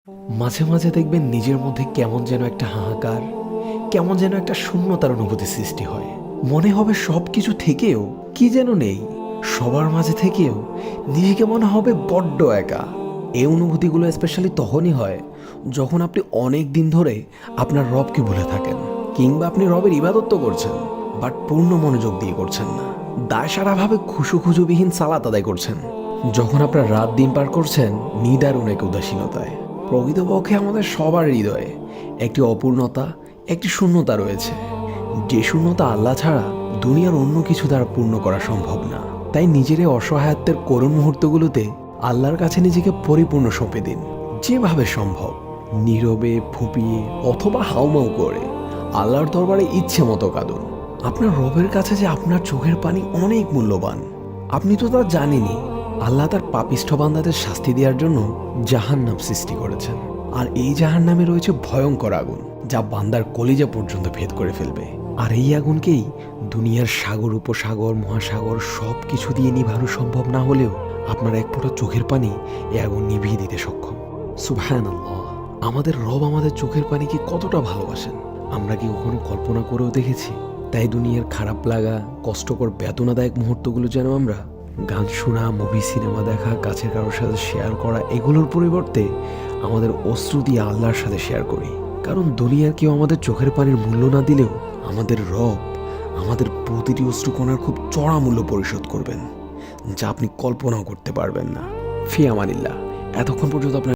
মাঝে মাঝে দেখবেন নিজের মধ্যে কেমন যেন একটা হাহাকার, কেমন যেন একটা শূন্যতার অনুভূতি সৃষ্টি হয়। মনে হবে সব কিছু থেকেও কি যেন নেই, সবার মাঝে থেকেও নিজেকে মনে হবে বড্ড একা। এই অনুভূতিগুলো স্পেশালি তখনই হয় যখন আপনি অনেক দিন ধরে আপনার রবকে ভুলে থাকেন, কিংবা আপনি রবের ইবাদত তো করছেন বাট পূর্ণ মনোযোগ দিয়ে করছেন না, দায়সারাভাবে খুশুখুজুবিহীন সালাত আদায় করছেন। যখন আপনার রাত দিন পার করছেন নিদারুণ এক উদাসীনতায়। প্রকৃতপক্ষে আমাদের সবার হৃদয়ে একটি অপূর্ণতা, একটি শূন্যতা রয়েছে, যে শূন্যতা আল্লাহ ছাড়া দুনিয়ার অন্য কিছু দ্বারা পূর্ণ করা সম্ভব না। তাই নিজের এই অসহায়ত্বের করুণ মুহূর্তগুলোতে আল্লাহর কাছে নিজেকে পরিপূর্ণ সঁপে দিন। যেভাবে সম্ভব নীরবে, ফুপিয়ে অথবা হাউমাউ করে আল্লাহর দরবারে ইচ্ছে মতো কাঁদুন। আপনার রবের কাছে যে আপনার চোখের পানি অনেক মূল্যবান, আপনি তো তা জানেনই। আল্লাহ তার পাপিষ্ঠ বান্দাদের শাস্তি দেওয়ার জন্য জাহান্নাম সৃষ্টি করেছেন, আর এই জাহান্নামে রয়েছে ভয়ঙ্কর আগুন যা বান্দার কলিজা পর্যন্ত ভেদ করে ফেলবে। আর এই আগুনকেই দুনিয়ার সাগর, উপসাগর, মহাসাগর সব কিছু দিয়ে নিভানো সম্ভব না হলেও আপনার এক ফোঁটা চোখের পানি এই আগুন নিভিয়ে দিতে সক্ষম। সুবহানাল্লাহ! আমাদের রব আমাদের চোখের পানিকে কতটা ভালোবাসেন আমরা কি কখনো কল্পনা করেও দেখেছি? তাই দুনিয়ার খারাপ লাগা, কষ্টকর, বেদনাদায়ক মুহূর্তগুলো যেন আমরা গান শোনা, মুভি, সিনেমা দেখা, কাছের কারোর সাথে শেয়ার করা, এগুলোর পরিবর্তে আমাদের অশ্রু দিয়ে আল্লাহর সাথে শেয়ার করি। কারণ দুনিয়ার কেউ আমাদের চোখের পানির মূল্য না দিলেও আমাদের রব আমাদের প্রতিটি অশ্রুকণার খুব চড়া মূল্য পরিশোধ করবেন, যা আপনি কল্পনাও করতে পারবেন না। ফি আমানিল্লাহ। এতক্ষণ পর্যন্ত আপনার